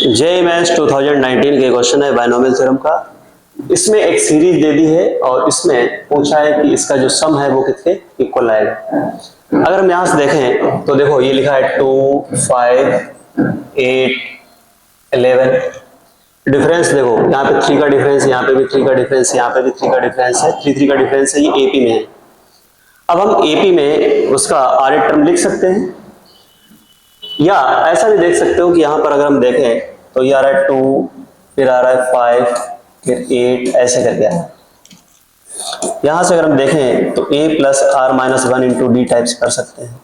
JEE mains 2019 के question है binomial theorem का। इसमें एक सीरीज दे दी है और इसमें पूछा है कि इसका जो सम है वो कितने इक्वल आएगा। अगर हम यहां से देखें तो देखो ये लिखा है 2, 5, 8, 11। डिफरेंस देखो, यहाँ पे 3 का डिफरेंस, यहाँ पे भी 3 का डिफरेंस, यहाँ पे भी 3 का डिफरेंस है, 3 का डिफरेंस है। ये एपी में है। अब हम एपी में उसका आर टर्म लिख सकते हैं या ऐसा भी देख सकते हो कि यहां पर अगर हम देखें तो ये आ रहा है 2, फिर आ रहा है 5, फिर 8, ऐसे करके आ रहा है। यहां से अगर हम देखें तो a plus r minus 1 into d types कर सकते हैं।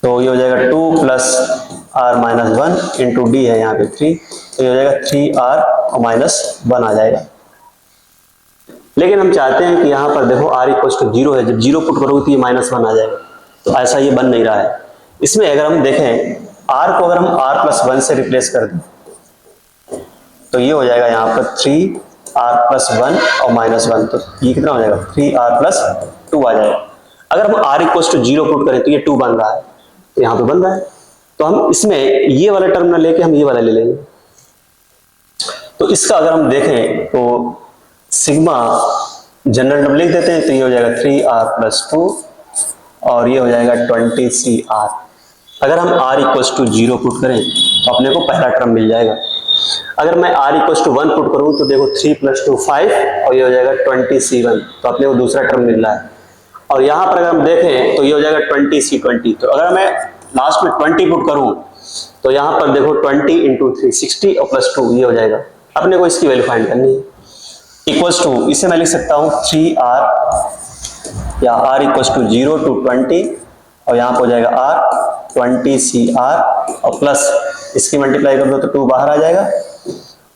तो ये हो जाएगा 2 plus r minus 1 into d है यहाँ पे 3, तो ये हो जाएगा 3r और माइनस 1 आ जाएगा। लेकिन हम चाहते हैं कि यहाँ पर देखो r इक्वल टू 0 है, जब 0 पुट करोगे तो ये माइनस 1 आ जाएगा, तो ऐसा ये बन नहीं रहा है। इसमें अगर हम देखें r को अगर हम r प्लस 1 से रिप्लेस कर दें तो ये हो जाएगा यहाँ पर 3r प्लस 1 और माइनस 1, तो ये कितना हो जाएगा 3r प्लस 2 आ जाएगा। अगर हम r इक्वल टू 0 पुट करें तो ये 2 बन रहा है, तो यहाँ पे बन रहा है। तो हम इसमें ये वाला टर्म ना लेके हम ये वाला ले लेंगे। तो इसका अगर हम देखें तो सिग्मा जनरल टर्म लिख देते हैं, तो ये हो जाएगा 3r प्लस 2 और ये हो जाएगा 20cr। अगर हम r इक्वल टू 0 पुट करें तो अपने को पहला टर्म मिल जाएगा। अगर मैं r इक्वल टू 1 पुट करूं तो देखो 3 प्लस 2 5 और ये हो जाएगा 20c1, तो अपने को दूसरा टर्म मिल रहा है। और यहां पर अगर हम देखें तो ये हो जाएगा 20c20। तो अगर मैं लास्ट में 20 पुट करूं तो यहां पर देखो 20 इंटू 3 60 और प्लस 2 ये हो जाएगा। अपने को इसकी वैल्यू फाइंड करनी है। इक्वल्स टू, इसे मैं लिख सकता हूं 3r या r इक्वल्स टू 0 टू 20 और यहाँ पर हो जाएगा r 20cr और प्लस इसकी मल्टीप्लाई कर दो तो 2 बाहर आ जाएगा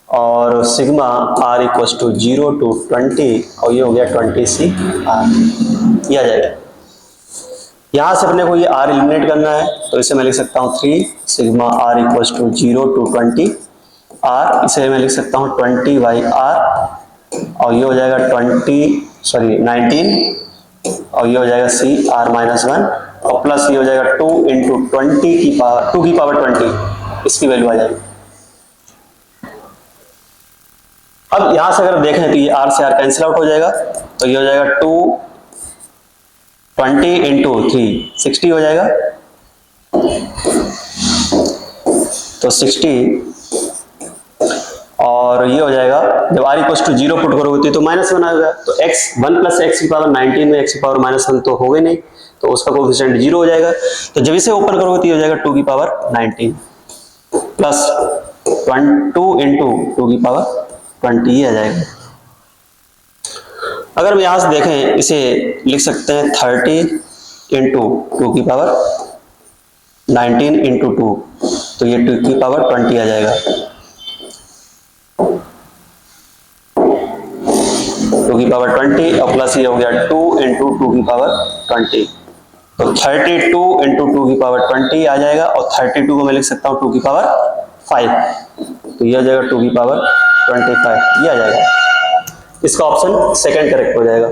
और sigma r equals to 0 to 20 और ये हो गया 20cr, ये आ जाएगा। यहाँ से अपने को ये r एलिमिनेट करना है, तो इसे मैं लिख सकता हूँ 3 sigma r equals to 0 to 20 r, इसे मैं लिख सकता हूँ 20/r और ये हो जाएगा 19 और ये हो जाएगा cr माइनस 1 और प्लस ये हो जाएगा 2 इंटू 2 की पावर 20, इसकी वैल्यू आ जाएगी। अब यहां से अगर देखें तो ये r से r कैंसिल आउट हो जाएगा, तो ये हो जाएगा 20 इंटू 3 60 हो जाएगा, तो 60 और ये हो जाएगा जब r इक्वल टू 0 पुट करोगे तो माइनस 1 आएगा। तो x 1 प्लस एक्स की पावर 19 में x की पावर माइनस 1 तो हो गई नहीं, तो उसका कोएफिशिएंट 0 हो जाएगा। तो जब इसे ओपन करोगे तो ये हो जाएगा 2 की पावर 19 प्लस 2 इंटू 2 की पावर 20 ये आ जाएगा। अगर हम यहां से देखें इसे लिख सकते हैं 30 इंटू 2 की पावर 19 इंटू 2, तो ये 2 की पावर 20 आ जाएगा। 2 की पावर 20 और प्लस ये हो गया 2 इंटू 2 की पावर 20, तो 32 इंटू 2 की पावर 20 आ जाएगा और 32 को मैं लिख सकता हूँ 2 की पावर 5, तो ये आ जाएगा 2 की पावर 25, ये आ जाएगा। इसका ऑप्शन सेकंड करेक्ट हो जाएगा।